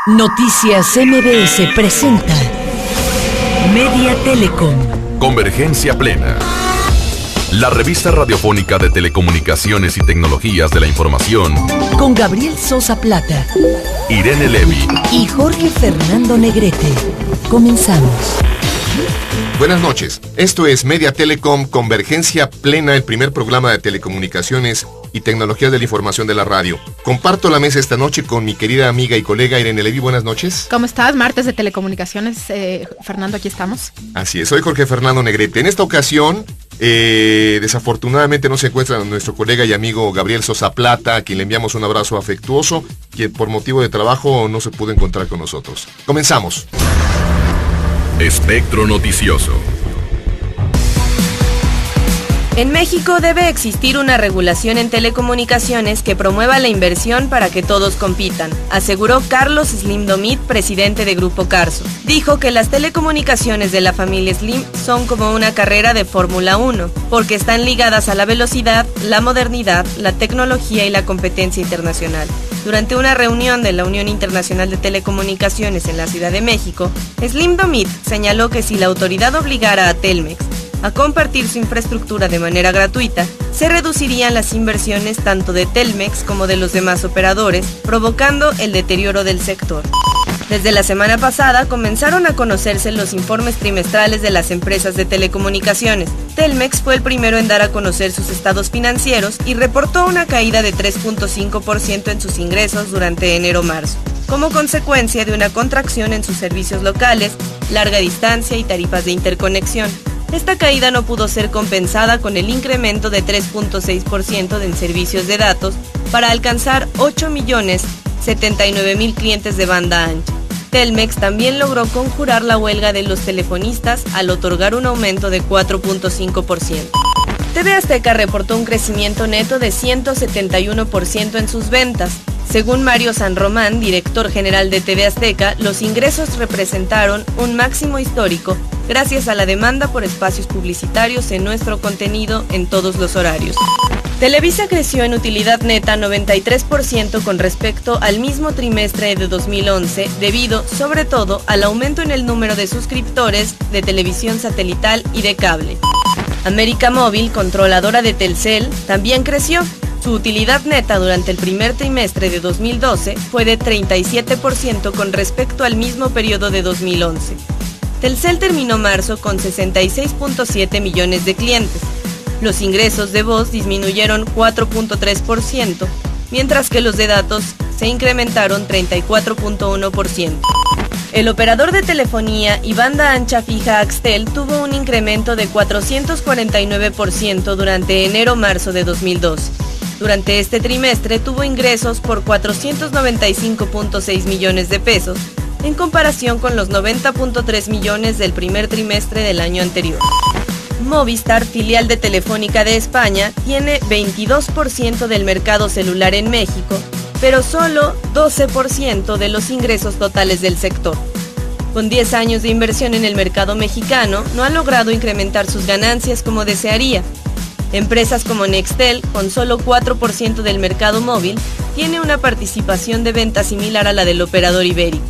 Noticias MBS presenta Media Telecom. Convergencia Plena. La revista radiofónica de telecomunicaciones y tecnologías de la información. Con Gabriel Sosa Plata, Irene Levy y Jorge Fernando Negrete. Comenzamos. Buenas noches. Esto es Media Telecom Convergencia Plena, el primer programa de telecomunicaciones y tecnologías de la información de la radio. Comparto la mesa esta noche con mi querida amiga y colega Irene Levy. Buenas noches. ¿Cómo estás? Martes de telecomunicaciones. Fernando, aquí estamos. Así es, soy Jorge Fernando Negrete. En esta ocasión, desafortunadamente no se encuentra nuestro colega y amigo Gabriel Sosa Plata, a quien le enviamos un abrazo afectuoso, quien por motivo de trabajo no se pudo encontrar con nosotros. Comenzamos. Espectro Noticioso. En México debe existir una regulación en telecomunicaciones que promueva la inversión para que todos compitan, aseguró Carlos Slim Domit, presidente de Grupo Carso. Dijo que las telecomunicaciones de la familia Slim son como una carrera de Fórmula 1, porque están ligadas a la velocidad, la modernidad, la tecnología y la competencia internacional. Durante una reunión de la Unión Internacional de Telecomunicaciones en la Ciudad de México, Slim Domit señaló que si la autoridad obligara a Telmex a compartir su infraestructura de manera gratuita, se reducirían las inversiones tanto de Telmex como de los demás operadores, provocando el deterioro del sector. Desde la semana pasada comenzaron a conocerse los informes trimestrales de las empresas de telecomunicaciones. Telmex fue el primero en dar a conocer sus estados financieros y reportó una caída de 3.5% en sus ingresos durante enero-marzo, como consecuencia de una contracción en sus servicios locales, larga distancia y tarifas de interconexión. Esta caída no pudo ser compensada con el incremento de 3.6% en servicios de datos para alcanzar 8.079.000 clientes de banda ancha. Telmex también logró conjurar la huelga de los telefonistas al otorgar un aumento de 4.5%. TV Azteca reportó un crecimiento neto de 171% en sus ventas. Según Mario San Román, director general de TV Azteca, los ingresos representaron un máximo histórico gracias a la demanda por espacios publicitarios en nuestro contenido en todos los horarios. Televisa creció en utilidad neta 93% con respecto al mismo trimestre de 2011, debido sobre todo al aumento en el número de suscriptores de televisión satelital y de cable. América Móvil, controladora de Telcel, también creció. Su utilidad neta durante el primer trimestre de 2012 fue de 37% con respecto al mismo periodo de 2011. Telcel terminó marzo con 66.7 millones de clientes. Los ingresos de voz disminuyeron 4.3%, mientras que los de datos se incrementaron 34.1%. El operador de telefonía y banda ancha fija Axtel tuvo un incremento de 449% durante enero-marzo de 2012. Durante este trimestre tuvo ingresos por 495.6 millones de pesos, en comparación con los 90.3 millones del primer trimestre del año anterior. Movistar, filial de Telefónica de España, tiene 22% del mercado celular en México, pero solo 12% de los ingresos totales del sector. Con 10 años de inversión en el mercado mexicano, no ha logrado incrementar sus ganancias como desearía. Empresas como Nextel, con solo 4% del mercado móvil, tiene una participación de venta similar a la del operador ibérico.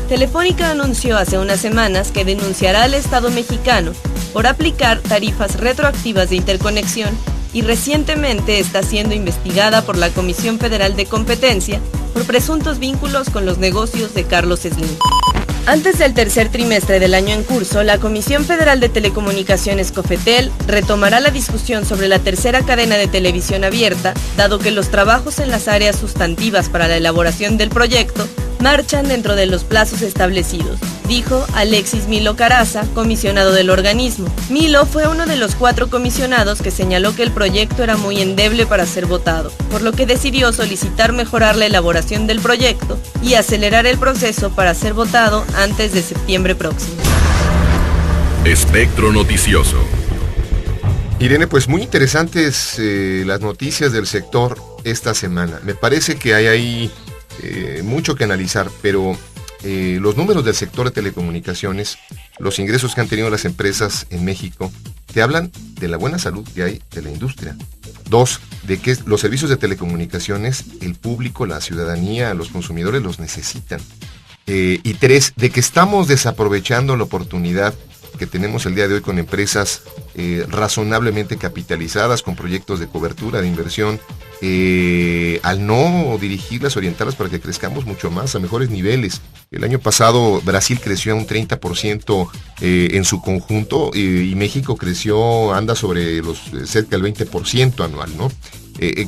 Telefónica anunció hace unas semanas que denunciará al Estado mexicano por aplicar tarifas retroactivas de interconexión y recientemente está siendo investigada por la Comisión Federal de Competencia por presuntos vínculos con los negocios de Carlos Slim. Antes del tercer trimestre del año en curso, la Comisión Federal de Telecomunicaciones COFETEL retomará la discusión sobre la tercera cadena de televisión abierta, dado que los trabajos en las áreas sustantivas para la elaboración del proyecto marchan dentro de los plazos establecidos, dijo Alexis Milo Caraza, comisionado del organismo. Milo fue uno de los 4 comisionados que señaló que el proyecto era muy endeble para ser votado, por lo que decidió solicitar mejorar la elaboración del proyecto y acelerar el proceso para ser votado antes de septiembre próximo. Espectro Noticioso. Irene, pues muy interesantes las noticias del sector esta semana. Me parece que hay ahí mucho que analizar, pero los números del sector de telecomunicaciones, los ingresos que han tenido las empresas en México, te hablan de la buena salud que hay de la industria. 2, de que los servicios de telecomunicaciones, el público, la ciudadanía, los consumidores los necesitan. Y 3, de que estamos desaprovechando la oportunidad que tenemos el día de hoy con empresas razonablemente capitalizadas, con proyectos de cobertura, de inversión, al no dirigirlas, orientarlas para que crezcamos mucho más a mejores niveles. El año pasado Brasil creció a un 30% en su conjunto y México anda sobre cerca del 20% anual, ¿no?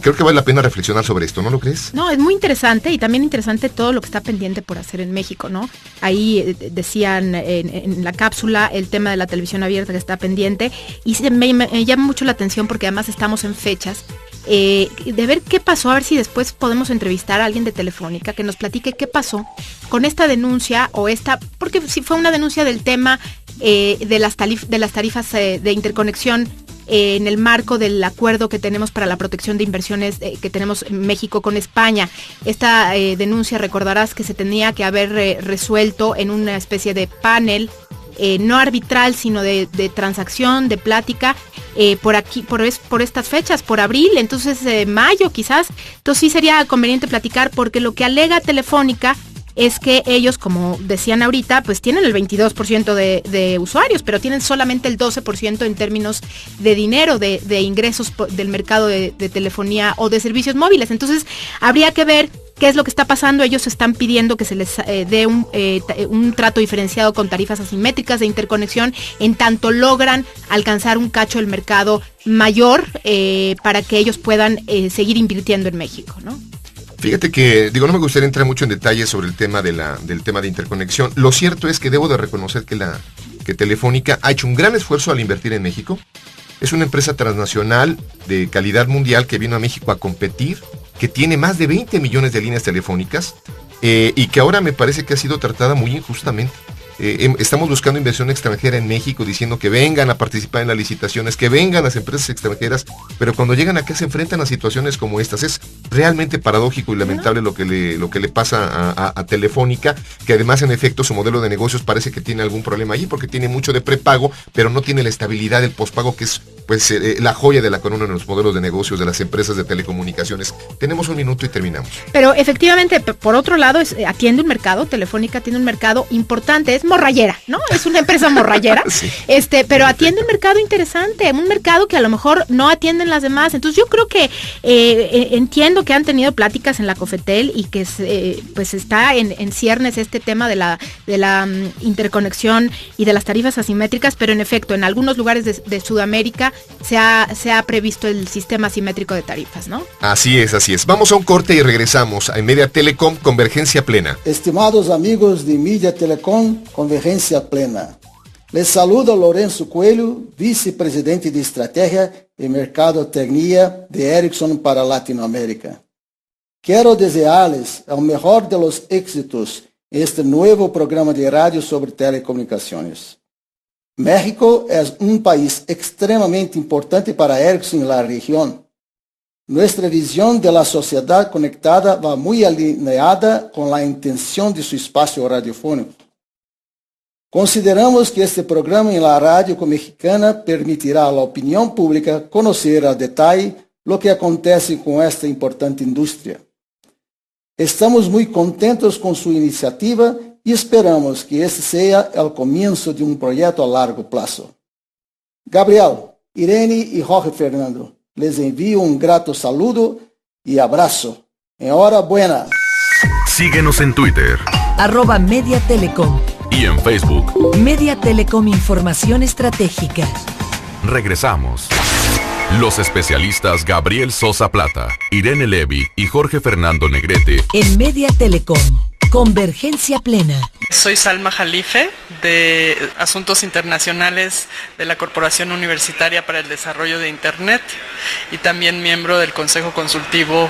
Creo que vale la pena reflexionar sobre esto, ¿no lo crees? No, es muy interesante y también interesante todo lo que está pendiente por hacer en México, ¿no? Ahí decían en la cápsula el tema de la televisión abierta que está pendiente y me llama mucho la atención porque además estamos en fechas de ver qué pasó, a ver si después podemos entrevistar a alguien de Telefónica que nos platique qué pasó con esta denuncia porque si fue una denuncia del tema de las tarifas de interconexión en el marco del acuerdo que tenemos para la protección de inversiones que tenemos en México con España. Esta denuncia, recordarás que se tenía que haber resuelto en una especie de panel, no arbitral, sino de transacción, de plática, por estas fechas, por abril, entonces mayo quizás. Entonces sí sería conveniente platicar porque lo que alega Telefónica es que ellos, como decían ahorita, pues tienen el 22% de usuarios, pero tienen solamente el 12% en términos de dinero, de ingresos del mercado de telefonía o de servicios móviles. Entonces, habría que ver qué es lo que está pasando. Ellos están pidiendo que se les dé un trato diferenciado con tarifas asimétricas de interconexión, en tanto logran alcanzar un cacho del mercado mayor para que ellos puedan seguir invirtiendo en México, ¿no? Fíjate que, no me gustaría entrar mucho en detalles sobre el tema del tema de interconexión. Lo cierto es que debo de reconocer que Telefónica ha hecho un gran esfuerzo al invertir en México. Es una empresa transnacional de calidad mundial que vino a México a competir, que tiene más de 20 millones de líneas telefónicas y que ahora me parece que ha sido tratada muy injustamente. Estamos buscando inversión extranjera en México, diciendo que vengan a participar en las licitaciones, que vengan las empresas extranjeras, pero cuando llegan acá se enfrentan a situaciones como estas. Es realmente paradójico y lamentable lo que le pasa a Telefónica, que además en efecto su modelo de negocios parece que tiene algún problema allí, porque tiene mucho de prepago, pero no tiene la estabilidad del pospago, que es la joya de la corona en los modelos de negocios de las empresas de telecomunicaciones. Tenemos un minuto y terminamos. Pero efectivamente, por otro lado, atiende un mercado, Telefónica tiene un mercado importante, es morrayera, ¿no? Es una empresa morrayera, sí. Pero atiende un mercado interesante, un mercado que a lo mejor no atienden las demás. Entonces yo creo que entiendo que han tenido pláticas en la COFETEL y que pues está en ciernes este tema de la interconexión y de las tarifas asimétricas, pero en efecto, en algunos lugares de Sudamérica se ha previsto el sistema asimétrico de tarifas, ¿no? Así es. Vamos a un corte y regresamos a Media Telecom Convergencia Plena. Estimados amigos de Media Telecom Convergencia Plena, les saluda Lorenzo Coelho, vice-presidente de Estrategia y Mercadotecnia de Ericsson para Latinoamérica. Quiero desearles el mejor de los éxitos en este nuevo programa de radio sobre telecomunicaciones. México es un país extremadamente importante para Ericsson en la región. Nuestra visión de la sociedad conectada va muy alineada con la intención de su espacio radiofónico. Consideramos que este programa en la radio mexicana permitirá a la opinión pública conocer a detalle lo que acontece con esta importante industria. Estamos muy contentos con su iniciativa y esperamos que este sea el comienzo de un proyecto a largo plazo. Gabriel, Irene y Jorge Fernando, les envío un grato saludo y abrazo. Enhorabuena. Síguenos en Twitter. @Media Telecom. Y en Facebook. Media Telecom Información Estratégica. Regresamos. Los especialistas Gabriel Sosa Plata, Irene Levy y Jorge Fernando Negrete. En Media Telecom. Convergencia Plena. Soy Salma Jalife, de Asuntos Internacionales de la Corporación Universitaria para el Desarrollo de Internet y también miembro del Consejo Consultivo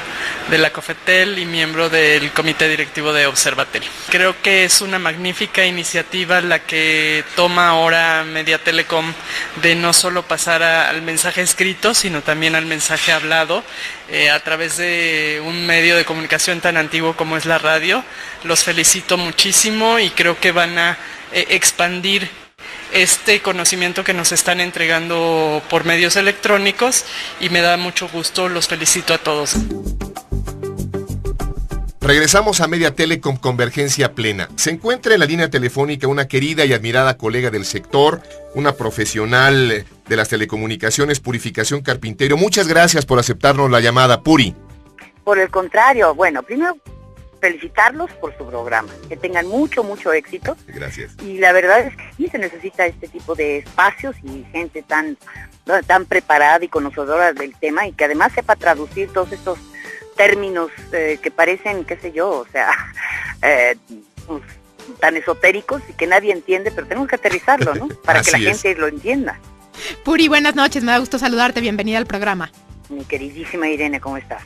de la COFETEL y miembro del Comité Directivo de Observatel. Creo que es una magnífica iniciativa la que toma ahora Media Telecom de no solo pasar al mensaje escrito, sino también al mensaje hablado a través de un medio de comunicación tan antiguo como es la radio. Los felicito muchísimo y creo que van a expandir este conocimiento que nos están entregando por medios electrónicos y me da mucho gusto, los felicito a todos. Regresamos a Media Tele con Convergencia Plena. Se encuentra en la línea telefónica una querida y admirada colega del sector, una profesional de las telecomunicaciones, Purificación Carpintero. Muchas gracias por aceptarnos la llamada, Puri. Por el contrario, bueno, primero felicitarlos por su programa, que tengan mucho éxito. Gracias. Y la verdad es que sí se necesita este tipo de espacios y gente tan preparada y conocedora del tema y que además sepa traducir todos estos términos que parecen, qué sé yo, o sea, pues, tan esotéricos y que nadie entiende, pero tenemos que aterrizarlo, ¿no? Para que la gente lo entienda. Puri, buenas noches, me da gusto saludarte, bienvenida al programa. Mi queridísima Irene, ¿cómo estás?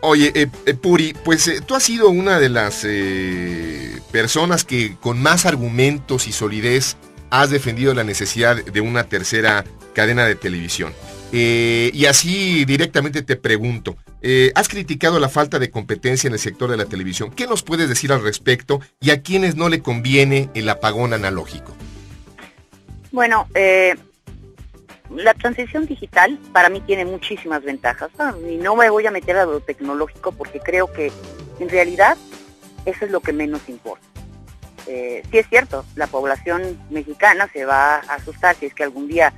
Oye, Puri, pues tú has sido una de las personas que con más argumentos y solidez has defendido la necesidad de una tercera cadena de televisión. Y así directamente te pregunto, has criticado la falta de competencia en el sector de la televisión. ¿Qué nos puedes decir al respecto y a quienes no le conviene el apagón analógico? Bueno, la transición digital para mí tiene muchísimas ventajas, y no me voy a meter a lo tecnológico porque creo que en realidad eso es lo que menos importa. Sí es cierto, la población mexicana se va a asustar si es que algún día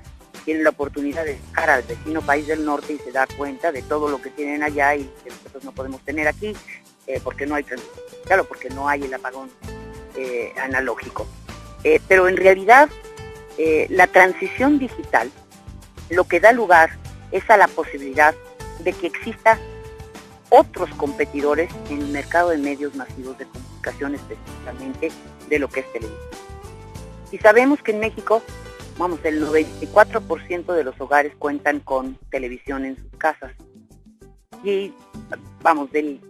tienen la oportunidad de viajar al vecino país del norte y se da cuenta de todo lo que tienen allá y que nosotros no podemos tener aquí porque no hay transición digital o porque no hay el apagón analógico. Pero en realidad la transición digital lo que da lugar es a la posibilidad de que exista otros competidores en el mercado de medios masivos de comunicación, específicamente de lo que es televisión. Y sabemos que en México, el 94% de los hogares cuentan con televisión en sus casas. Y del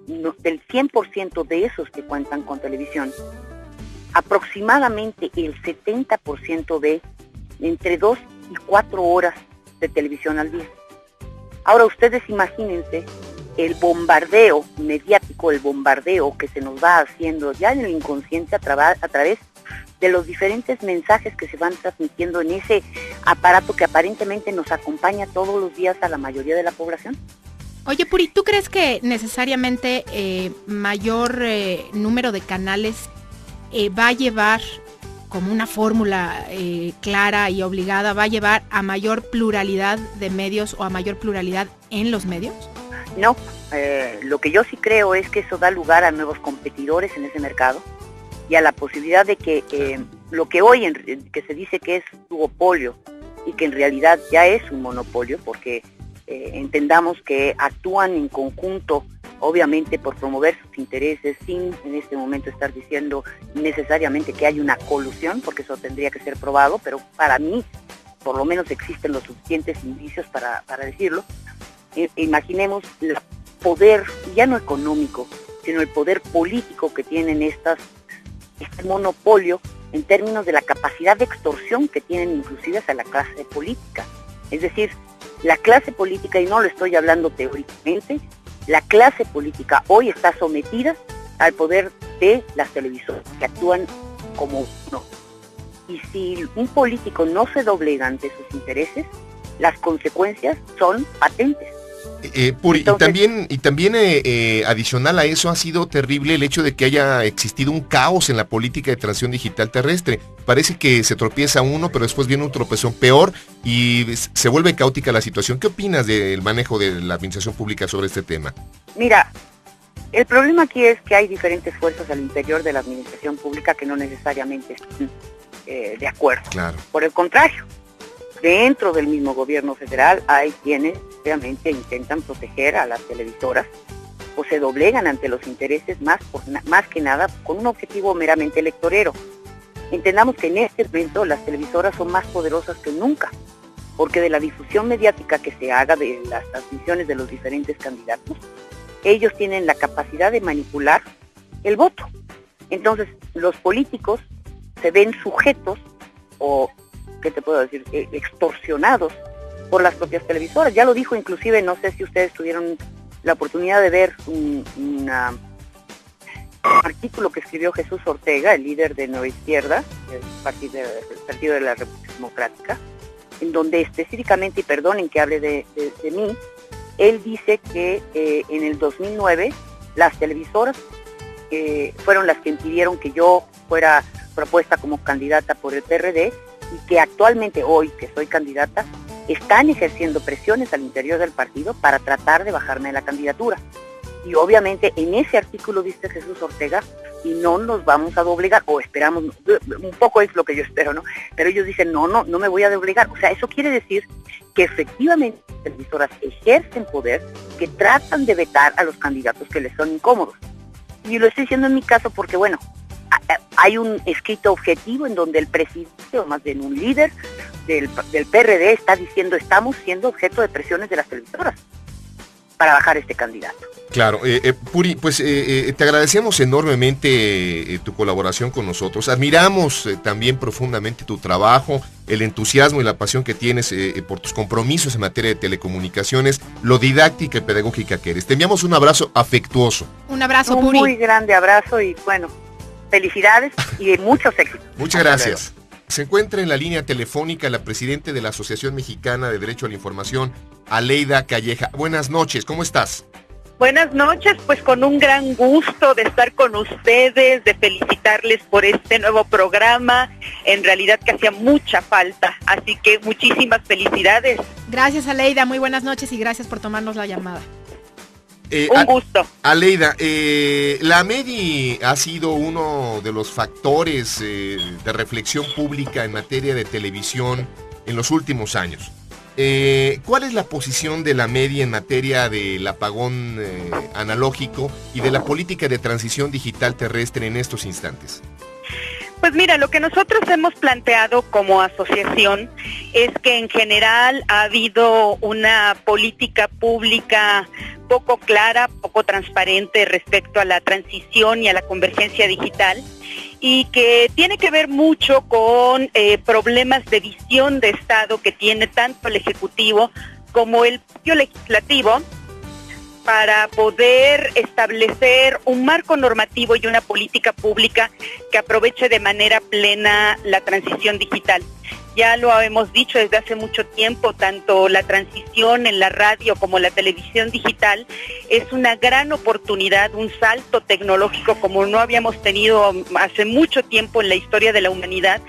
100% de esos que cuentan con televisión, aproximadamente el 70% ve entre 2 y 4 horas de televisión al día. Ahora ustedes imagínense el bombardeo mediático, el bombardeo que se nos va haciendo ya en el inconsciente a través de los diferentes mensajes que se van transmitiendo en ese aparato que aparentemente nos acompaña todos los días a la mayoría de la población. Oye, Puri, ¿tú crees que necesariamente mayor número de canales va a llevar como una fórmula clara y obligada, va a llevar a mayor pluralidad de medios o a mayor pluralidad en los medios? No, lo que yo sí creo es que eso da lugar a nuevos competidores en ese mercado y a la posibilidad de que lo que hoy que se dice que es duopolio y que en realidad ya es un monopolio, porque entendamos que actúan en conjunto, obviamente por promover sus intereses, sin en este momento estar diciendo necesariamente que hay una colusión, porque eso tendría que ser probado, pero para mí por lo menos existen los suficientes indicios para decirlo. Imaginemos el poder, ya no económico, sino el poder político que tienen este monopolio en términos de la capacidad de extorsión que tienen inclusive hacia la clase política. Es decir, la clase política, y no lo estoy hablando teóricamente, la clase política hoy está sometida al poder de las televisoras que actúan como uno. Y si un político no se doblega ante sus intereses, las consecuencias son patentes. Puri, Entonces, y también adicional a eso ha sido terrible el hecho de que haya existido un caos en la política de transición digital terrestre. Parece que se tropieza uno, pero después viene un tropezón peor y se vuelve caótica la situación. ¿Qué opinas del manejo de la administración pública sobre este tema? Mira, el problema aquí es que hay diferentes fuerzas al interior de la administración pública que no necesariamente están de acuerdo. Claro. Por el contrario, dentro del mismo gobierno federal hay quienes obviamente intentan proteger a las televisoras o se doblegan ante los intereses más que nada con un objetivo meramente electorero. Entendamos que en este momento las televisoras son más poderosas que nunca, porque de la difusión mediática que se haga de las transmisiones de los diferentes candidatos, ellos tienen la capacidad de manipular el voto. Entonces, los políticos se ven sujetos o, ¿qué te puedo decir?, extorsionados por las propias televisoras. Ya lo dijo inclusive, no sé si ustedes tuvieron la oportunidad de ver un artículo que escribió Jesús Ortega, el líder de Nueva Izquierda, el Partido de la República Democrática, en donde específicamente, y perdonen que hable de mí, él dice que en el 2009 las televisoras fueron las que impidieron que yo fuera propuesta como candidata por el PRD y que actualmente hoy, que soy candidata, están ejerciendo presiones al interior del partido para tratar de bajarme de la candidatura. Y obviamente en ese artículo dice Jesús Ortega, y no nos vamos a doblegar, o esperamos, un poco es lo que yo espero, ¿no? Pero ellos dicen, no me voy a doblegar. O sea, eso quiere decir que efectivamente las televisoras ejercen poder, que tratan de vetar a los candidatos que les son incómodos. Y lo estoy diciendo en mi caso porque, bueno, hay un escrito objetivo en donde el presidente, o más bien un líder del PRD, está diciendo, estamos siendo objeto de presiones de las televisoras para bajar este candidato. Claro, Puri, pues te agradecemos enormemente tu colaboración con nosotros. Admiramos también profundamente tu trabajo, el entusiasmo y la pasión que tienes por tus compromisos en materia de telecomunicaciones, lo didáctica y pedagógica que eres. Te enviamos un abrazo afectuoso. Un abrazo, Un Puri. muy grande abrazo y bueno, felicidades y muchos éxitos. Muchas gracias. Se encuentra en la línea telefónica la presidenta de la Asociación Mexicana de Derecho a la Información, Aleida Calleja. Buenas noches, ¿cómo estás? Buenas noches, pues con un gran gusto de estar con ustedes, de felicitarles por este nuevo programa, en realidad que hacía mucha falta, así que muchísimas felicidades. Gracias, Aleida, muy buenas noches y gracias por tomarnos la llamada. Un gusto. Aleida, la MEDI ha sido uno de los factores de reflexión pública en materia de televisión en los últimos años. ¿Cuál es la posición de la MEDI en materia del apagón analógico y de la política de transición digital terrestre en estos instantes? Pues mira, lo que nosotros hemos planteado como asociación es que en general ha habido una política pública poco clara, poco transparente respecto a la transición y a la convergencia digital, y que tiene que ver mucho con problemas de visión de Estado que tiene tanto el Ejecutivo como el propio Legislativo para poder establecer un marco normativo y una política pública que aproveche de manera plena la transición digital. Ya lo hemos dicho desde hace mucho tiempo, tanto la transición en la radio como la televisión digital es una gran oportunidad, un salto tecnológico como no habíamos tenido hace mucho tiempo en la historia de la humanidad,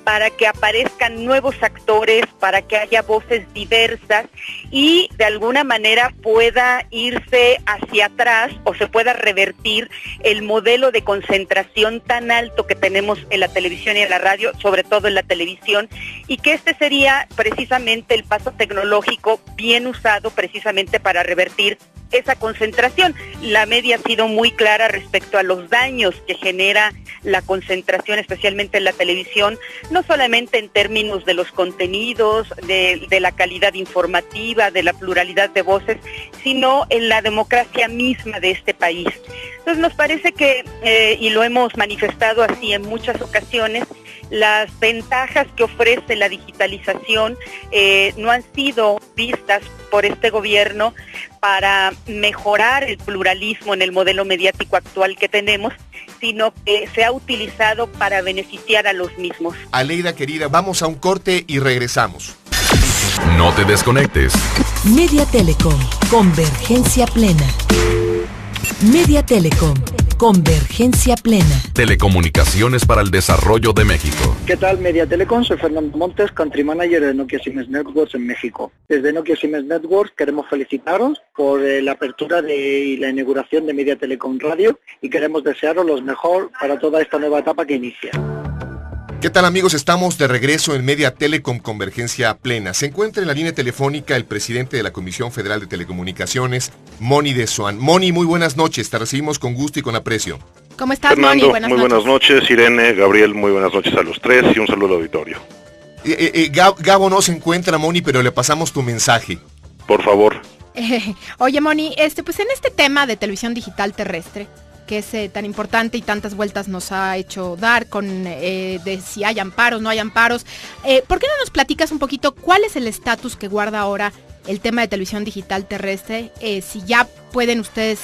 para que aparezcan nuevos actores, para que haya voces diversas y de alguna manera pueda irse hacia atrás o se pueda revertir el modelo de concentración tan alto que tenemos en la televisión y en la radio, sobre todo en la televisión, y que este sería precisamente el paso tecnológico bien usado precisamente para revertir esa concentración. La MEDI ha sido muy clara respecto a los daños que genera la concentración, especialmente en la televisión, no solamente en términos de los contenidos, de la calidad informativa, de la pluralidad de voces, sino en la democracia misma de este país. Entonces nos parece que, y lo hemos manifestado así en muchas ocasiones, las ventajas que ofrece la digitalización no han sido vistas por este gobierno para mejorar el pluralismo en el modelo mediático actual que tenemos, sino que se ha utilizado para beneficiar a los mismos. Aleida, querida, vamos a un corte y regresamos. No te desconectes. Media Telecom, convergencia plena. Media Telecom, convergencia plena. Telecomunicaciones para el desarrollo de México. ¿Qué tal, Media Telecom? Soy Fernando Montes, Country Manager de Nokia Siemens Networks en México. Desde Nokia Siemens Networks queremos felicitaros por la apertura y la inauguración de Media Telecom Radio y queremos desearos lo mejor para toda esta nueva etapa que inicia. ¿Qué tal, amigos? Estamos de regreso en Media Telecom Convergencia Plena. Se encuentra en la línea telefónica el presidente de la Comisión Federal de Telecomunicaciones, Moni de Soan. Moni, muy buenas noches. Te recibimos con gusto y con aprecio. ¿Cómo estás, Fernando? Moni? Muy buenas noches. Irene, Gabriel, muy buenas noches a los tres y un saludo al auditorio. Gabo no se encuentra, Moni, pero le pasamos tu mensaje. Por favor. Oye, Moni, pues en este tema de televisión digital terrestre, que es tan importante y tantas vueltas nos ha hecho dar con de si hay amparos, no hay amparos. ¿Por qué no nos platicas un poquito cuál es el estatus que guarda ahora el tema de televisión digital terrestre? Si ya pueden ustedes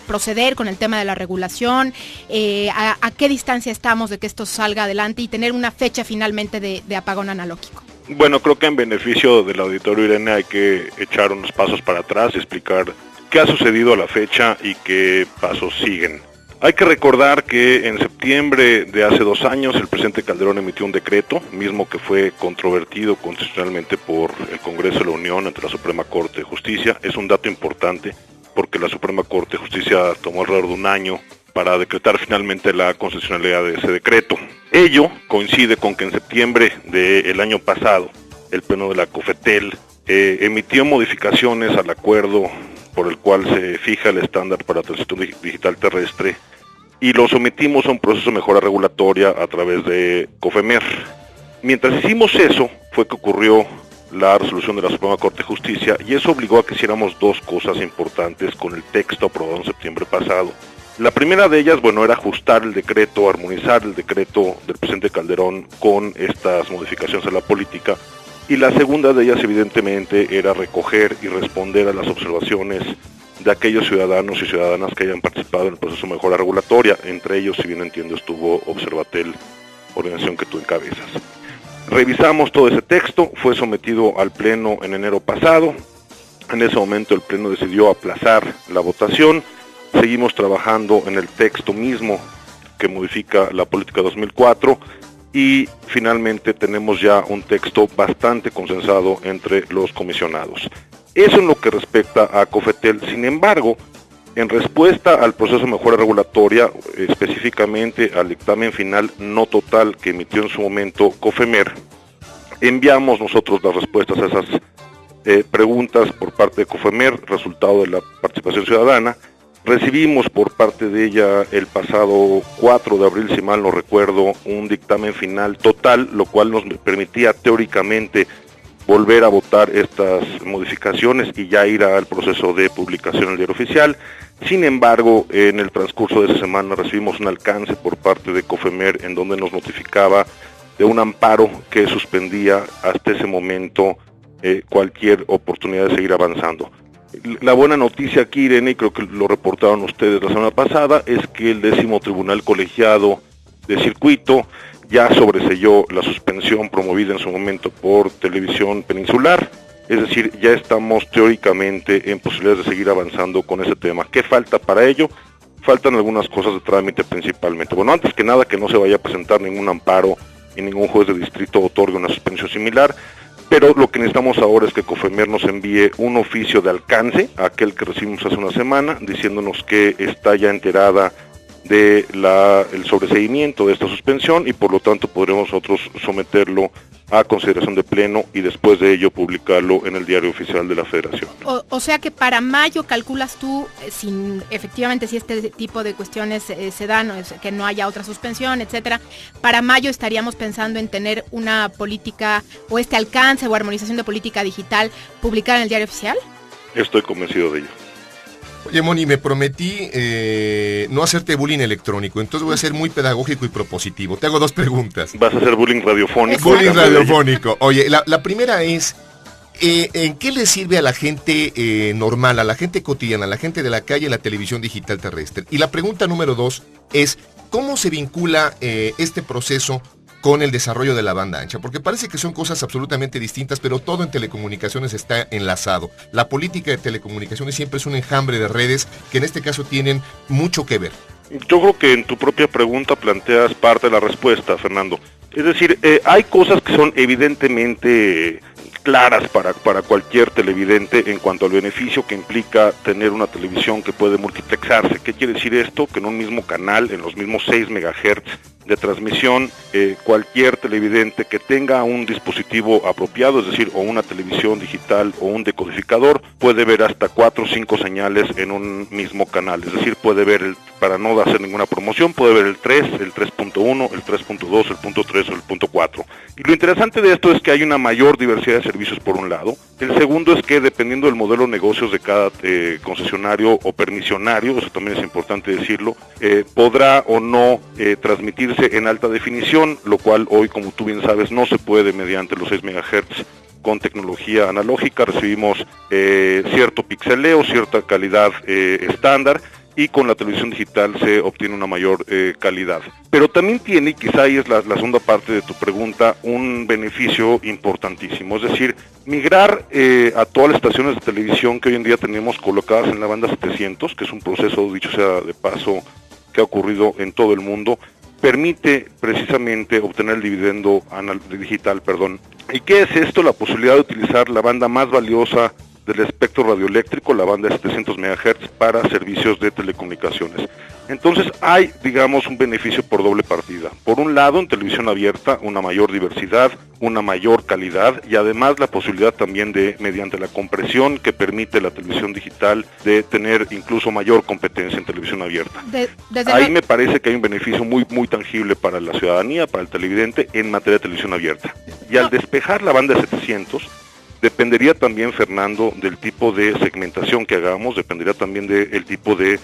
proceder con el tema de la regulación, a qué distancia estamos de que esto salga adelante y tener una fecha finalmente de apagón analógico. Bueno, creo que en beneficio del auditorio, Irene, hay que echar unos pasos para atrás y explicar qué ha sucedido a la fecha y qué pasos siguen. Hay que recordar que en septiembre de hace 2 años el presidente Calderón emitió un decreto, mismo que fue controvertido constitucionalmente por el Congreso de la Unión ante la Suprema Corte de Justicia. Es un dato importante porque la Suprema Corte de Justicia tomó alrededor de un año para decretar finalmente la constitucionalidad de ese decreto. Ello coincide con que en septiembre del año pasado el Pleno de la COFETEL emitió modificaciones al acuerdo por el cual se fija el estándar para la transición digital terrestre y lo sometimos a un proceso de mejora regulatoria a través de COFEMER. Mientras hicimos eso, fue que ocurrió la resolución de la Suprema Corte de Justicia y eso obligó a que hiciéramos 2 cosas importantes con el texto aprobado en septiembre pasado. La primera de ellas, era ajustar el decreto, armonizar el decreto del presidente Calderón con estas modificaciones a la política. Y la segunda de ellas, evidentemente, era recoger y responder a las observaciones de aquellos ciudadanos y ciudadanas que hayan participado en el proceso de mejora regulatoria. Entre ellos, si bien entiendo, estuvo Observatel, organización que tú encabezas. Revisamos todo ese texto, fue sometido al Pleno en enero pasado. En ese momento el Pleno decidió aplazar la votación. Seguimos trabajando en el texto mismo que modifica la política 2004. Y finalmente tenemos ya un texto bastante consensado entre los comisionados. Eso en lo que respecta a COFETEL. Sin embargo, en respuesta al proceso de mejora regulatoria, específicamente al dictamen final no total que emitió en su momento COFEMER, enviamos nosotros las respuestas a esas preguntas por parte de COFEMER, resultado de la participación ciudadana. Recibimos por parte de ella el pasado 4 de abril, si mal no recuerdo, un dictamen final total, lo cual nos permitía teóricamente volver a votar estas modificaciones y ya ir al proceso de publicación en el diario oficial. Sin embargo, en el transcurso de esa semana recibimos un alcance por parte de COFEMER en donde nos notificaba de un amparo que suspendía hasta ese momento cualquier oportunidad de seguir avanzando. La buena noticia aquí, Irene, y creo que lo reportaron ustedes la semana pasada, es que el 10º Tribunal Colegiado de Circuito ya sobreselló la suspensión promovida en su momento por Televisión Peninsular, es decir, ya estamos teóricamente en posibilidades de seguir avanzando con ese tema. ¿Qué falta para ello? Faltan algunas cosas de trámite principalmente. Antes que nada, que no se vaya a presentar ningún amparo y ningún juez de distrito otorgue una suspensión similar. Pero lo que necesitamos ahora es que COFEMER nos envíe un oficio de alcance, aquel que recibimos hace una semana, diciéndonos que está ya enterada de el sobreseimiento de esta suspensión y por lo tanto podremos nosotros someterlo a consideración de pleno y después de ello publicarlo en el diario oficial de la Federación. O sea que para mayo calculas tú, efectivamente si este tipo de cuestiones se dan, que no haya otra suspensión, etcétera, para mayo estaríamos pensando en tener una política o este alcance o armonización de política digital publicada en el diario oficial. Estoy convencido de ello. Oye, Moni, me prometí no hacerte bullying electrónico, entonces voy a ser muy pedagógico y propositivo. Te hago 2 preguntas. ¿Vas a hacer bullying radiofónico? Bullying radiofónico. Oye, la primera es, ¿en qué le sirve a la gente normal, a la gente cotidiana, a la gente de la calle la televisión digital terrestre? Y la pregunta número 2 es, ¿cómo se vincula este proceso con el desarrollo de la banda ancha? Porque parece que son cosas absolutamente distintas, pero todo en telecomunicaciones está enlazado. La política de telecomunicaciones siempre es un enjambre de redes que en este caso tienen mucho que ver. Yo creo que en tu propia pregunta planteas parte de la respuesta, Fernando. Es decir, hay cosas que son evidentemente claras para cualquier televidente en cuanto al beneficio que implica tener una televisión que puede multiplexarse. ¿Qué quiere decir esto? Que en un mismo canal, en los mismos 6 MHz de transmisión, cualquier televidente que tenga un dispositivo apropiado, es decir, o una televisión digital o un decodificador, puede ver hasta 4 o 5 señales en un mismo canal. Es decir, puede ver, para no hacer ninguna promoción, puede ver el 3, el 3.1, el 3.2, el punto 3 o el punto 4. Y lo interesante de esto es que hay una mayor diversidad de servicios por un lado. El segundo es que dependiendo del modelo de negocios de cada concesionario o permisionario, eso también es importante decirlo, podrá o no transmitirse en alta definición, lo cual hoy, como tú bien sabes, no se puede mediante los 6 MHz con tecnología analógica. Recibimos cierto pixeleo, cierta calidad estándar, y con la televisión digital se obtiene una mayor calidad. Pero también tiene, y quizá ahí es la segunda parte de tu pregunta, un beneficio importantísimo, es decir, migrar a todas las estaciones de televisión que hoy en día tenemos colocadas en la banda 700, que es un proceso, dicho sea de paso, que ha ocurrido en todo el mundo, permite precisamente obtener el dividendo digital. ¿Y qué es esto? La posibilidad de utilizar la banda más valiosa del espectro radioeléctrico, la banda de 700 MHz, para servicios de telecomunicaciones. Entonces hay, digamos, un beneficio por doble partida. Por un lado, en televisión abierta, una mayor diversidad, una mayor calidad y además la posibilidad también de, mediante la compresión que permite la televisión digital, de tener incluso mayor competencia en televisión abierta. Ahí me parece que hay un beneficio muy, muy tangible para la ciudadanía, para el televidente, en materia de televisión abierta. Y al despejar la banda de 700, dependería también, Fernando, del tipo de segmentación que hagamos, dependería también del tipo de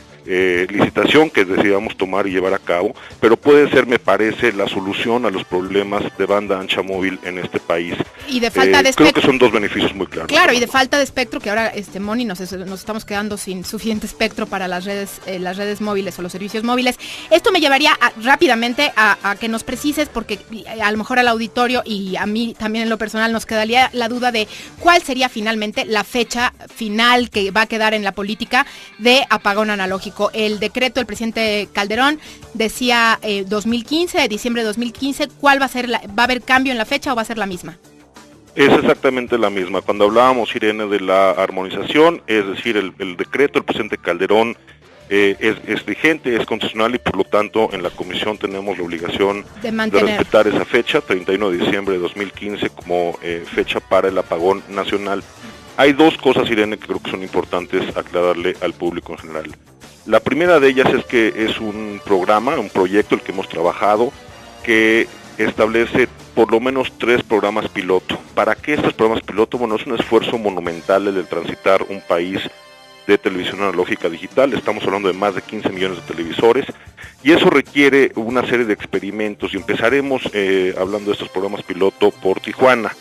licitación que decidamos tomar y llevar a cabo, pero puede ser, me parece, la solución a los problemas de banda ancha móvil en este país. Y de falta de espectro. Creo que son dos beneficios muy claros. Claro, y de falta de espectro, que ahora, Moni, nos estamos quedando sin suficiente espectro para las redes móviles o los servicios móviles. Esto me llevaría rápidamente a que nos precises, porque a lo mejor al auditorio y a mí también en lo personal nos quedaría la duda de cuál sería finalmente la fecha final que va a quedar en la política de apagón analógico. El decreto del presidente Calderón decía 2015, diciembre de 2015. ¿Cuál va a ser? ¿Va a haber cambio en la fecha o va a ser la misma? Es exactamente la misma. Cuando hablábamos, Irene, de la armonización, es decir, el decreto del presidente Calderón es vigente, es constitucional y por lo tanto en la comisión tenemos la obligación de respetar esa fecha, 31 de diciembre de 2015, como fecha para el apagón nacional. Hay dos cosas, Irene, que creo que son importantes aclararle al público en general. La primera de ellas es que es un programa, un proyecto el que hemos trabajado, que establece por lo menos 3 programas piloto. ¿Para qué estos programas piloto? Bueno, es un esfuerzo monumental el de transitar un país de televisión analógica digital. Estamos hablando de más de 15 millones de televisores y eso requiere una serie de experimentos y empezaremos hablando de estos programas piloto por Tijuana.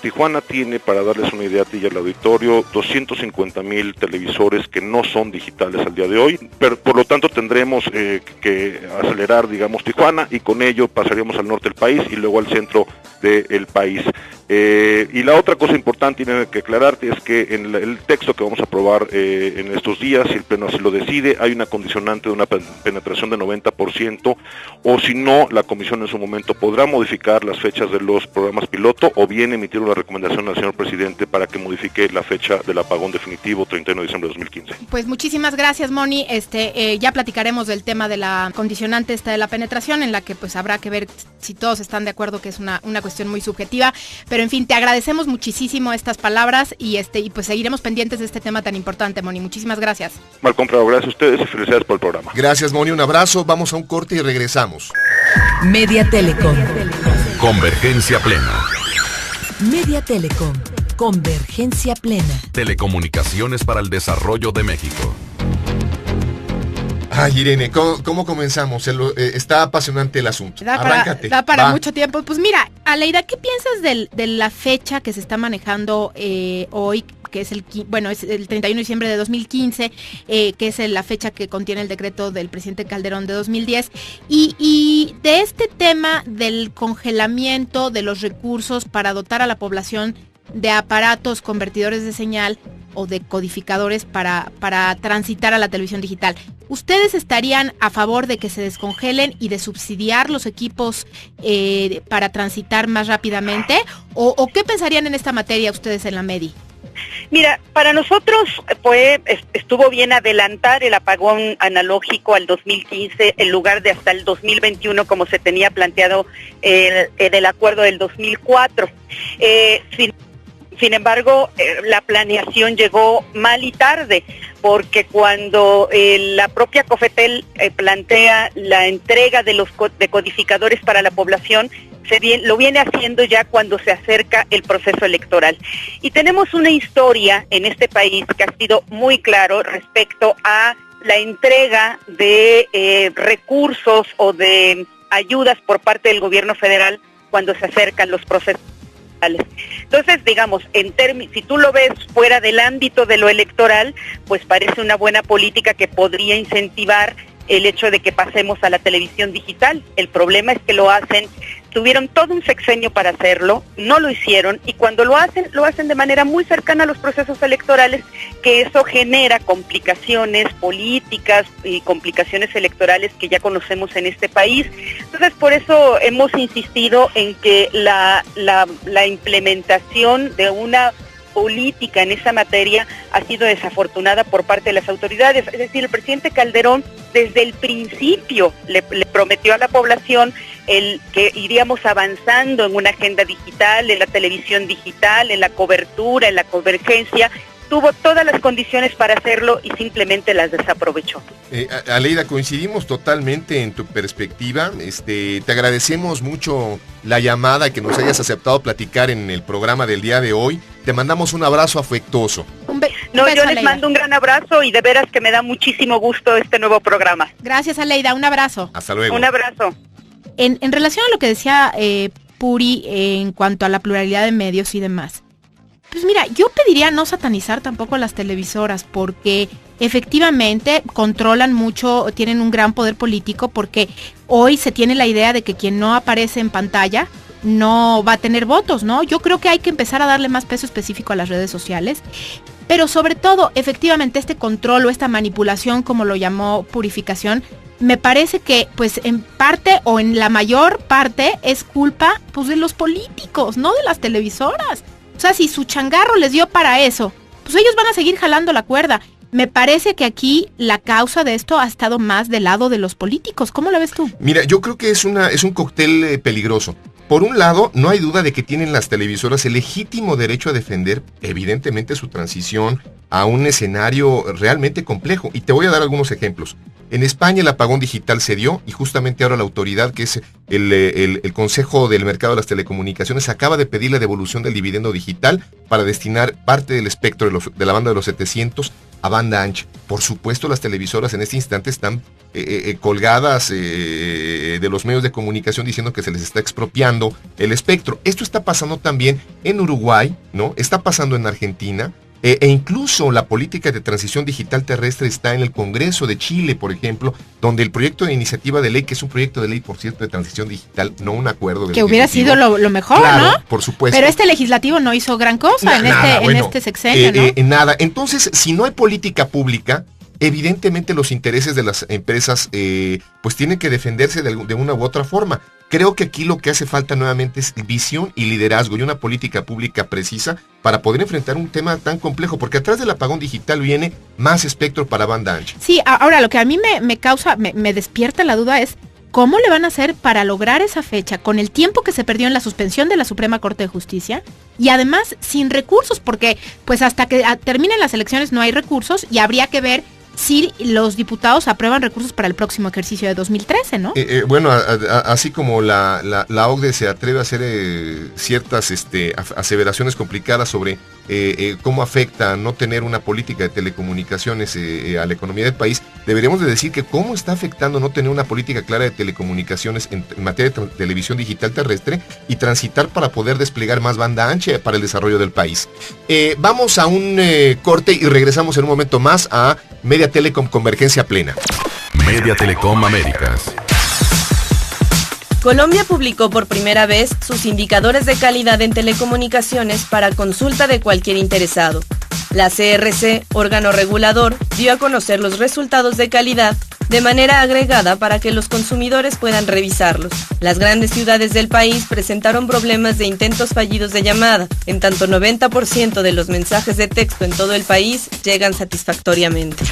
Tijuana tiene, para darles una idea a ti y al auditorio, 250,000 televisores que no son digitales al día de hoy, pero por lo tanto tendremos que acelerar, digamos, Tijuana, y con ello pasaríamos al norte del país y luego al centro del país. Y la otra cosa importante tiene que aclararte es que en el texto que vamos a aprobar en estos días, si el Pleno así lo decide, hay una condicionante de una penetración de 90%, o si no, la Comisión en su momento podrá modificar las fechas de los programas piloto, o bien emitir una recomendación al señor presidente para que modifique la fecha del apagón definitivo, 31 de diciembre de 2015. Pues muchísimas gracias, Moni. Ya platicaremos del tema de la condicionante de la penetración, en la que pues habrá que ver si todos están de acuerdo, que es una cuestión muy subjetiva, pero en fin, te agradecemos muchísimo estas palabras y pues seguiremos pendientes de este tema tan importante, Moni. Muchísimas gracias. Mal comprado, gracias a ustedes y felicidades por el programa. Gracias, Moni, un abrazo, vamos a un corte y regresamos. Media Telecom. Convergencia plena. Media Telecom. Convergencia plena. Telecomunicaciones para el desarrollo de México. Ay, Irene, ¿cómo comenzamos? Está apasionante el asunto. Arráncate. Da para mucho tiempo. Pues mira, Aleida, ¿qué piensas de la fecha que se está manejando hoy, que es el 31 de diciembre de 2015, que es la fecha que contiene el decreto del presidente Calderón de 2010, y de este tema del congelamiento de los recursos para dotar a la población de aparatos convertidores de señal o de codificadores para transitar a la televisión digital? ¿Ustedes estarían a favor de que se descongelen y de subsidiar los equipos para transitar más rápidamente? ¿O qué pensarían en esta materia ustedes en la MEDI? Mira, para nosotros estuvo bien adelantar el apagón analógico al 2015 en lugar de hasta el 2021 como se tenía planteado en el acuerdo del 2004. Sin embargo, la planeación llegó mal y tarde, porque cuando la propia COFETEL plantea la entrega de los decodificadores para la población, lo viene haciendo ya cuando se acerca el proceso electoral. Y tenemos una historia en este país que ha sido muy claro respecto a la entrega de recursos o de ayudas por parte del gobierno federal cuando se acercan los procesos Entonces, digamos, si tú lo ves fuera del ámbito de lo electoral, pues parece una buena política que podría incentivar el hecho de que pasemos a la televisión digital. El problema es que tuvieron todo un sexenio para hacerlo, no lo hicieron, y cuando lo hacen de manera muy cercana a los procesos electorales, que eso genera complicaciones políticas y complicaciones electorales que ya conocemos en este país. Entonces, por eso hemos insistido en que la implementación de una política en esa materia ha sido desafortunada por parte de las autoridades. Es decir, el presidente Calderón desde el principio le prometió a la población que iríamos avanzando en una agenda digital, en la televisión digital, en la cobertura, en la convergencia. Tuvo todas las condiciones para hacerlo y simplemente las desaprovechó. Aleida, coincidimos totalmente en tu perspectiva. Te agradecemos mucho la llamada y que nos hayas aceptado platicar en el programa del día de hoy. Te mandamos un abrazo afectuoso. Yo les mando un gran abrazo y de veras que me da muchísimo gusto este nuevo programa. Gracias, Aleida, un abrazo. Hasta luego. Un abrazo. En relación a lo que decía Puri en cuanto a la pluralidad de medios y demás, pues mira, yo pediría no satanizar tampoco a las televisoras, porque efectivamente controlan mucho, tienen un gran poder político, porque hoy se tiene la idea de que quien no aparece en pantalla no va a tener votos, ¿no? Yo creo que hay que empezar a darle más peso específico a las redes sociales, pero sobre todo, efectivamente, este control o esta manipulación, como lo llamó Purificación, me parece que pues en parte o en la mayor parte es culpa pues de los políticos, no de las televisoras. O sea, si su changarro les dio para eso, pues ellos van a seguir jalando la cuerda. Me parece que aquí la causa de esto ha estado más del lado de los políticos. ¿Cómo lo ves tú? Mira, yo creo que es un cóctel peligroso. Por un lado, no hay duda de que tienen las televisoras el legítimo derecho a defender, evidentemente, su transición a un escenario realmente complejo. Y te voy a dar algunos ejemplos. En España el apagón digital se dio y justamente ahora la autoridad, que es el Consejo del Mercado de las Telecomunicaciones, acaba de pedir la devolución del dividendo digital para destinar parte del espectro de la banda de los 700 a banda ancha. Por supuesto, las televisoras en este instante están colgadas de los medios de comunicación diciendo que se les está expropiando el espectro. Esto está pasando también en Uruguay, ¿no? Está pasando en Argentina. E incluso la política de transición digital terrestre está en el Congreso de Chile, por ejemplo, donde el proyecto de iniciativa de ley, que es un proyecto de ley, por cierto, de transición digital, no un acuerdo del que hubiera sido lo mejor, claro, ¿no? Por supuesto. Pero este legislativo no hizo gran cosa en este sexenio, ¿no? Nada. Entonces, si no hay política pública, evidentemente los intereses de las empresas pues tienen que defenderse de una u otra forma. Creo que aquí lo que hace falta nuevamente es visión y liderazgo y una política pública precisa para poder enfrentar un tema tan complejo, porque atrás del apagón digital viene más espectro para banda ancha. Sí, ahora lo que a mí me despierta la duda es ¿cómo le van a hacer para lograr esa fecha con el tiempo que se perdió en la suspensión de la Suprema Corte de Justicia y además sin recursos? Porque pues hasta que terminen las elecciones no hay recursos y habría que ver si los diputados aprueban recursos para el próximo ejercicio de 2013, ¿no? Bueno, así como la OCDE se atreve a hacer ciertas aseveraciones complicadas sobre cómo afecta no tener una política de telecomunicaciones a la economía del país, deberíamos de decir que cómo está afectando no tener una política clara de telecomunicaciones en materia de televisión digital terrestre y transitar para poder desplegar más banda ancha para el desarrollo del país. Vamos a un corte y regresamos en un momento más a Media Telecom Convergencia Plena. Media Telecom Américas. Colombia publicó por primera vez sus indicadores de calidad en telecomunicaciones para consulta de cualquier interesado. La CRC, órgano regulador, dio a conocer los resultados de calidad de manera agregada para que los consumidores puedan revisarlos. Las grandes ciudades del país presentaron problemas de intentos fallidos de llamada, en tanto 90% de los mensajes de texto en todo el país llegan satisfactoriamente.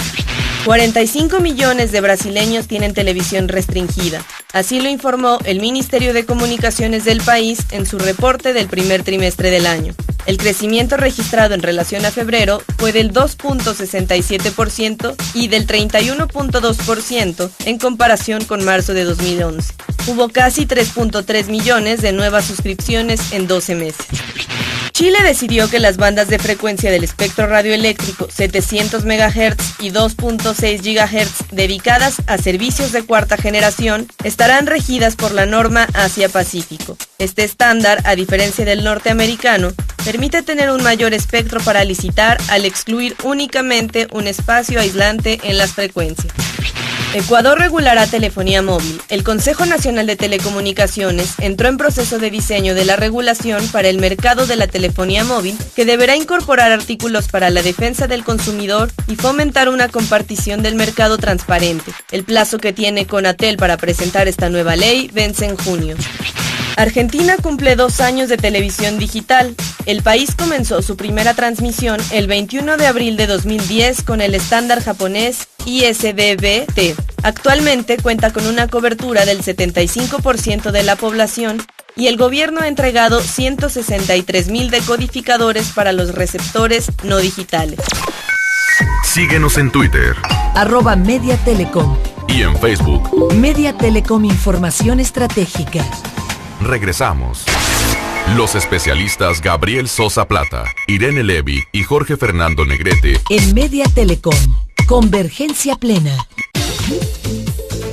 45 millones de brasileños tienen televisión restringida. Así lo informó el Ministerio de Comunicaciones del país en su reporte del primer trimestre del año. El crecimiento registrado en relación a febrero fue del 2.67% y del 31.2% en comparación con marzo de 2011. Hubo casi 3.3 millones de nuevas suscripciones en 12 meses. Chile decidió que las bandas de frecuencia del espectro radioeléctrico 700 MHz y 2.6 GHz dedicadas a servicios de cuarta generación estarán regidas por la norma Asia-Pacífico. Este estándar, a diferencia del norteamericano, permite tener un mayor espectro para licitar al excluir únicamente un espacio aislante en las frecuencias. Ecuador regulará telefonía móvil. El Consejo Nacional de Telecomunicaciones entró en proceso de diseño de la regulación para el mercado de la telefonía móvil, que deberá incorporar artículos para la defensa del consumidor y fomentar una compartición del mercado transparente. El plazo que tiene Conatel para presentar esta nueva ley vence en junio. Argentina cumple 2 años de televisión digital. El país comenzó su primera transmisión el 21 de abril de 2010 con el estándar japonés ISDB-T. Actualmente cuenta con una cobertura del 75% de la población y el gobierno ha entregado 163.000 decodificadores para los receptores no digitales. Síguenos en Twitter. @Media Telecom. Y en Facebook. Media Telecom Información Estratégica. Regresamos. Los especialistas Gabriel Sosa Plata, Irene Levy y Jorge Fernando Negrete. En Media Telecom. Convergencia plena.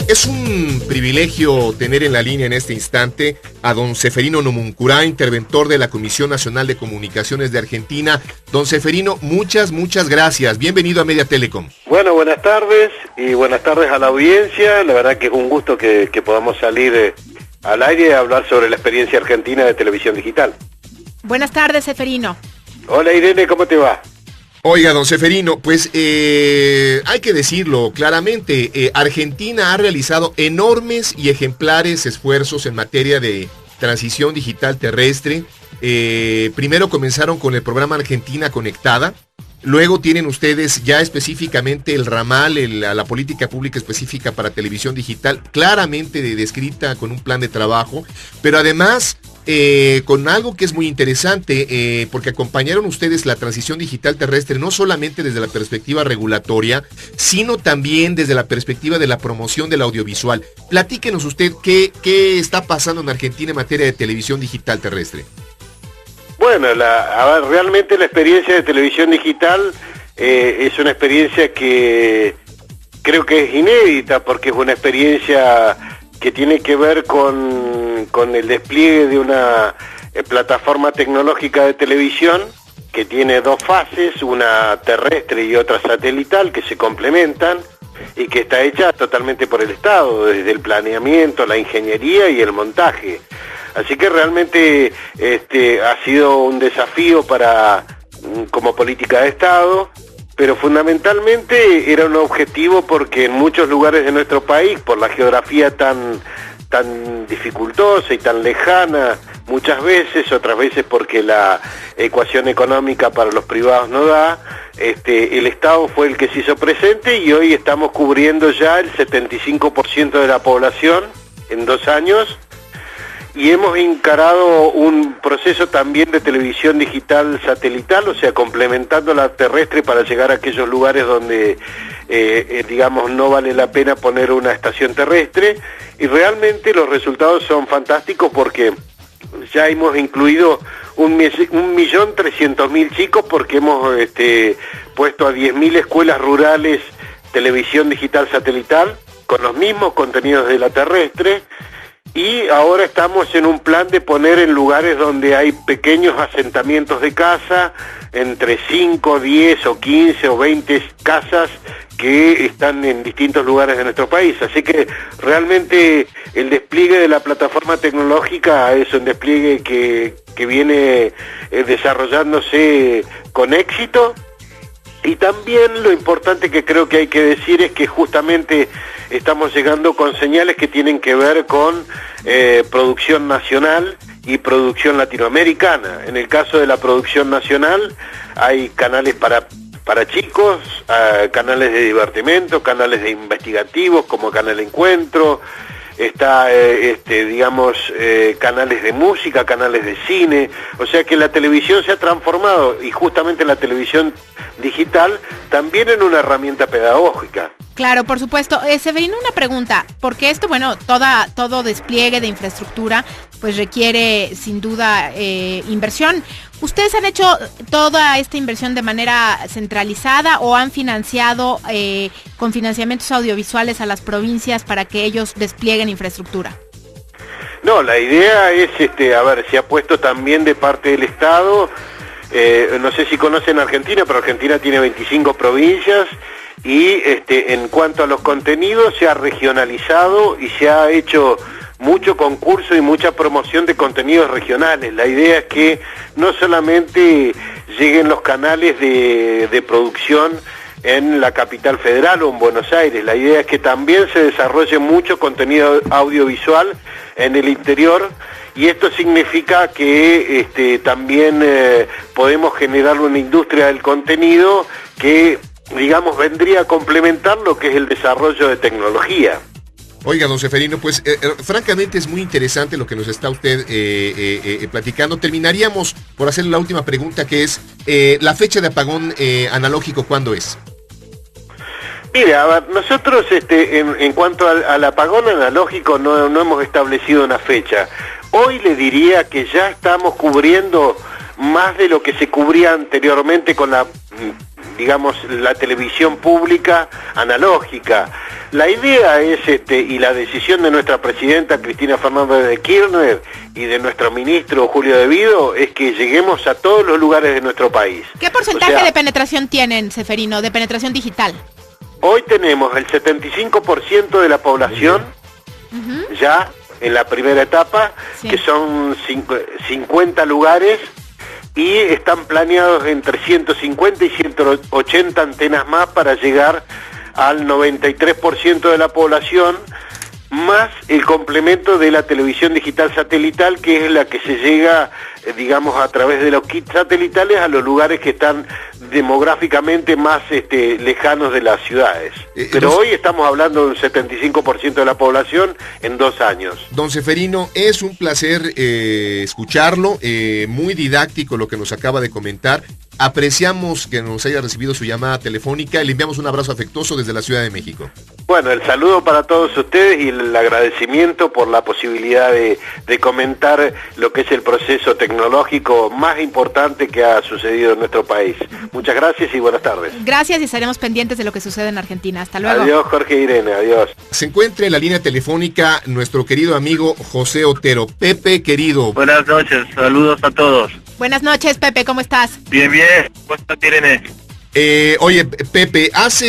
Es un privilegio tener en la línea en este instante a don Ceferino Nomuncurá, interventor de la Comisión Nacional de Comunicaciones de Argentina. Don Ceferino, muchas gracias. Bienvenido a Media Telecom. Bueno, buenas tardes y buenas tardes a la audiencia. La verdad que es un gusto que podamos salir al aire y hablar sobre la experiencia argentina de televisión digital. Buenas tardes, Ceferino. Hola Irene, ¿cómo te va? Oiga, don Ceferino, pues hay que decirlo claramente, Argentina ha realizado enormes y ejemplares esfuerzos en materia de transición digital terrestre. Primero comenzaron con el programa Argentina Conectada, luego tienen ustedes ya específicamente el ramal, la política pública específica para televisión digital, claramente descrita con un plan de trabajo, pero además con algo que es muy interesante, porque acompañaron ustedes la transición digital terrestre no solamente desde la perspectiva regulatoria, sino también desde la perspectiva de la promoción del audiovisual. Platíquenos usted qué está pasando en Argentina en materia de televisión digital terrestre. Bueno, realmente la experiencia de televisión digital es una experiencia que creo que es inédita, porque es una experiencia que tiene que ver con el despliegue de una plataforma tecnológica de televisión que tiene 2 fases, una terrestre y otra satelital, que se complementan y que está hecha totalmente por el Estado, desde el planeamiento, la ingeniería y el montaje. Así que realmente ha sido un desafío como política de Estado, pero fundamentalmente era un objetivo porque en muchos lugares de nuestro país, por la geografía tan dificultosa y tan lejana, muchas veces, otras veces porque la ecuación económica para los privados no da, el Estado fue el que se hizo presente y hoy estamos cubriendo ya el 75% de la población en 2 años. Y hemos encarado un proceso también de televisión digital satelital, o sea, complementando la terrestre para llegar a aquellos lugares donde, digamos, no vale la pena poner una estación terrestre. Y realmente los resultados son fantásticos porque ya hemos incluido 1.300.000 chicos, porque hemos puesto a 10.000 escuelas rurales televisión digital satelital con los mismos contenidos de la terrestre. Y ahora estamos en un plan de poner en lugares donde hay pequeños asentamientos de casa, entre 5, 10 o 15 o 20 casas que están en distintos lugares de nuestro país. Así que realmente el despliegue de la plataforma tecnológica es un despliegue que viene desarrollándose con éxito. Y también lo importante que creo que hay que decir es que justamente estamos llegando con señales que tienen que ver con producción nacional y producción latinoamericana. En el caso de la producción nacional hay canales para chicos, canales de divertimento, canales de investigativos como Canal Encuentro, está canales de música, canales de cine, o sea que la televisión se ha transformado, y justamente la televisión digital también en una herramienta pedagógica. Claro, por supuesto. Severino, una pregunta, porque esto, bueno, todo despliegue de infraestructura pues requiere sin duda inversión. ¿Ustedes han hecho toda esta inversión de manera centralizada o han financiado con financiamientos audiovisuales a las provincias para que ellos desplieguen infraestructura? No, la idea es, se ha puesto también de parte del Estado, no sé si conocen Argentina, pero Argentina tiene 25 provincias y en cuanto a los contenidos se ha regionalizado y se ha hecho mucho concurso y mucha promoción de contenidos regionales. La idea es que no solamente lleguen los canales de producción en la capital federal o en Buenos Aires, la idea es que también se desarrolle mucho contenido audiovisual en el interior, y esto significa que también podemos generar una industria del contenido que, digamos, vendría a complementar lo que es el desarrollo de tecnología. Oiga, don Seferino, pues francamente es muy interesante lo que nos está usted platicando. Terminaríamos por hacerle la última pregunta, que es la fecha de apagón analógico, ¿cuándo es? Mira, nosotros en cuanto al apagón analógico no hemos establecido una fecha. Hoy le diría que ya estamos cubriendo más de lo que se cubría anteriormente con la televisión pública analógica. La idea es, y la decisión de nuestra presidenta Cristina Fernández de Kirchner y de nuestro ministro Julio De Vido, es que lleguemos a todos los lugares de nuestro país. ¿Qué porcentaje de penetración tienen, Seferino, de penetración digital? Hoy tenemos el 75% de la población ya en la primera etapa, que son 50 lugares, y están planeados entre 150 y 180 antenas más para llegar al 93% de la población, más el complemento de la televisión digital satelital, que es la que se llega, a través de los kits satelitales a los lugares que están demográficamente más lejanos de las ciudades. Pero hoy estamos hablando de un 75% de la población en 2 años. Don Seferino, es un placer escucharlo, muy didáctico lo que nos acaba de comentar. Apreciamos que nos haya recibido su llamada telefónica y le enviamos un abrazo afectuoso desde la Ciudad de México. Bueno, el saludo para todos ustedes y el agradecimiento por la posibilidad de comentar lo que es el proceso tecnológico más importante que ha sucedido en nuestro país. Muchas gracias y buenas tardes. Gracias, y estaremos pendientes de lo que sucede en Argentina. Hasta luego. Adiós, Jorge e Irene, adiós. Se encuentra en la línea telefónica nuestro querido amigo José Otero. Pepe, querido. Buenas noches, saludos a todos. Buenas noches, Pepe, ¿cómo estás? Bien, ¿cómo estás, Irene? Oye, Pepe, has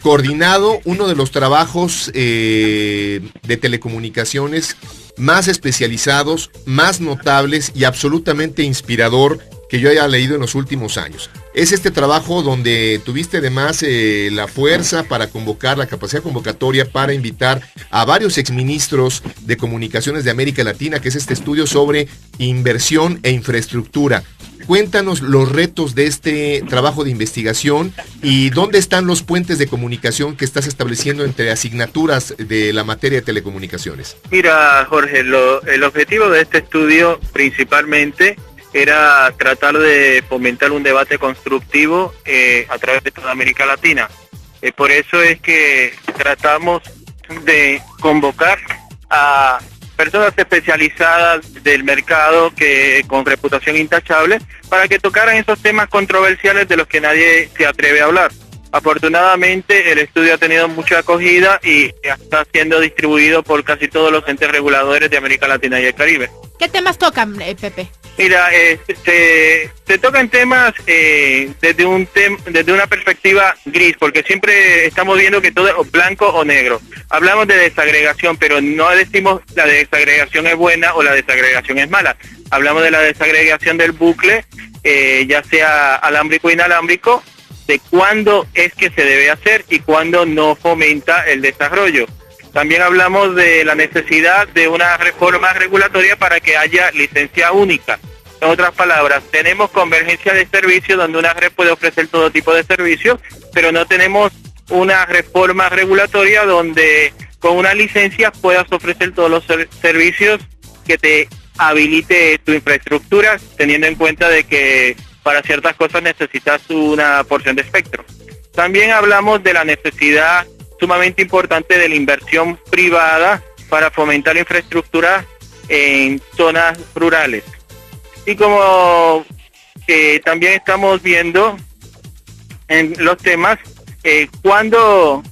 coordinado uno de los trabajos de telecomunicaciones más especializados, más notables y absolutamente inspirador que yo haya leído en los últimos años. Es este trabajo donde tuviste además la fuerza para convocar, la capacidad convocatoria para invitar a varios exministros de comunicaciones de América Latina, que es este estudio sobre inversión e infraestructura. Cuéntanos los retos de este trabajo de investigación y dónde están los puentes de comunicación que estás estableciendo entre asignaturas de la materia de telecomunicaciones. Mira, Jorge, el objetivo de este estudio principalmente era tratar de fomentar un debate constructivo a través de toda América Latina. Por eso es que tratamos de convocar a personas especializadas del mercado que con reputación intachable para que tocaran esos temas controversiales de los que nadie se atreve a hablar. Afortunadamente el estudio ha tenido mucha acogida y está siendo distribuido por casi todos los entes reguladores de América Latina y el Caribe. ¿Qué temas tocan, Pepe? Mira, se tocan temas desde una perspectiva gris, porque siempre estamos viendo que todo es blanco o negro. Hablamos de desagregación, pero no decimos la desagregación es buena o la desagregación es mala. Hablamos de la desagregación del bucle, ya sea alámbrico o inalámbrico, de cuándo es que se debe hacer y cuándo no fomenta el desarrollo. También hablamos de la necesidad de una reforma regulatoria para que haya licencia única. En otras palabras, tenemos convergencia de servicios donde una red puede ofrecer todo tipo de servicios, pero no tenemos una reforma regulatoria donde con una licencia puedas ofrecer todos los servicios que te habilite tu infraestructura, teniendo en cuenta de que para ciertas cosas necesitas una porción de espectro. También hablamos de la necesidad sumamente importante de la inversión privada para fomentar la infraestructura en zonas rurales. Y como también estamos viendo en los temas, cuando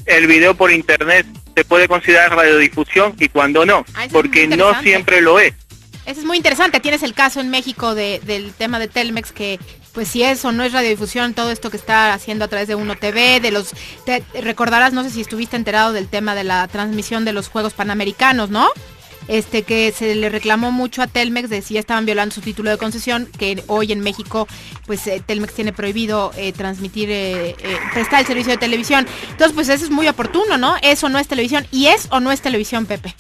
el video por internet se puede considerar radiodifusión y cuando no, porque no siempre lo es. Eso es muy interesante. Tienes el caso en México del tema de Telmex, que pues si eso no es radiodifusión, todo esto que está haciendo a través de Uno TV, te recordarás, no sé si estuviste enterado del tema de la transmisión de los Juegos Panamericanos, ¿no? Que se le reclamó mucho a Telmex de si ya estaban violando su título de concesión, que hoy en México pues Telmex tiene prohibido prestar el servicio de televisión. Entonces pues eso es muy oportuno, ¿no? Eso no es televisión. ¿Y es o no es televisión, Pepe?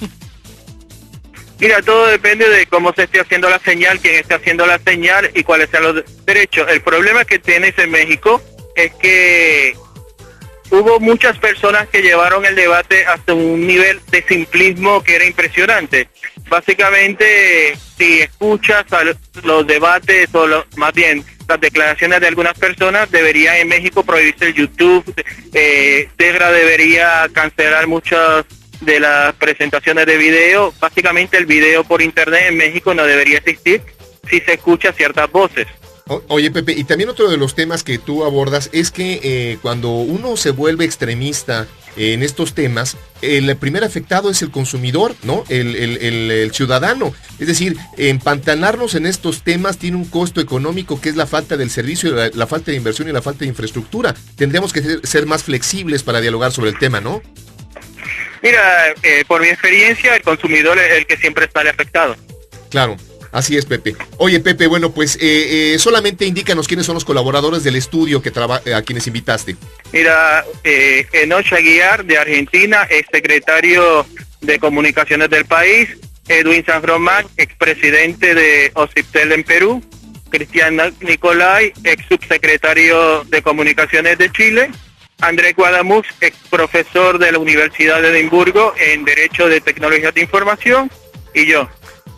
Mira, todo depende de cómo se esté haciendo la señal, quién esté haciendo la señal y cuáles sean los derechos. El problema que tienes en México es que hubo muchas personas que llevaron el debate hasta un nivel de simplismo que era impresionante. Básicamente, si escuchas los debates o más bien las declaraciones de algunas personas, debería en México prohibirse el YouTube, Tegra debería cancelar muchas de las presentaciones de video. Básicamente el video por internet en México no debería existir si se escucha ciertas voces. Oye, Pepe, y también otro de los temas que tú abordas es que cuando uno se vuelve extremista en estos temas, el primer afectado es el consumidor, ¿no? El ciudadano. Es decir, empantanarnos en estos temas tiene un costo económico que es la falta del servicio, la falta de inversión y la falta de infraestructura. Tendríamos que ser más flexibles para dialogar sobre el tema, ¿no? Mira, por mi experiencia, el consumidor es el que siempre sale afectado. Claro. Así es, Pepe. Oye, Pepe, bueno, pues solamente indícanos quiénes son los colaboradores del estudio a quienes invitaste. Mira, Enoch Aguiar, de Argentina, ex secretario de Comunicaciones del país. Edwin San Román, expresidente de OCIPTEL en Perú. Cristian Nicolai, ex subsecretario de Comunicaciones de Chile. Andrés Guadamuz, ex profesor de la Universidad de Edimburgo en Derecho de Tecnologías de Información. Y yo.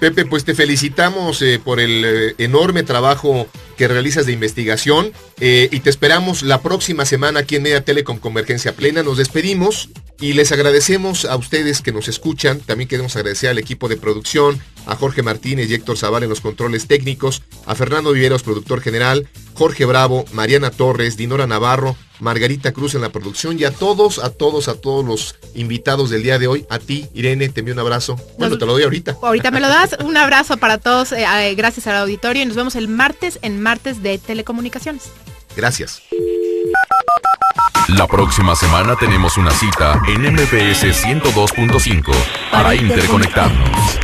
Pepe, pues te felicitamos por el enorme trabajo que realizas de investigación y te esperamos la próxima semana aquí en Media Telecom Convergencia Plena. Nos despedimos y les agradecemos a ustedes que nos escuchan. También queremos agradecer al equipo de producción, a Jorge Martínez y Héctor Zavala en los controles técnicos, a Fernando Viveros, productor general, Jorge Bravo, Mariana Torres, Dinora Navarro, Margarita Cruz en la producción y a todos los invitados del día de hoy. A ti, Irene, te envío un abrazo. Bueno, te lo doy ahorita. Ahorita me lo das. Un abrazo para todos. Gracias al auditorio y nos vemos el martes en Martes de Telecomunicaciones. Gracias. La próxima semana tenemos una cita en MBS 102.5 para interconectarnos.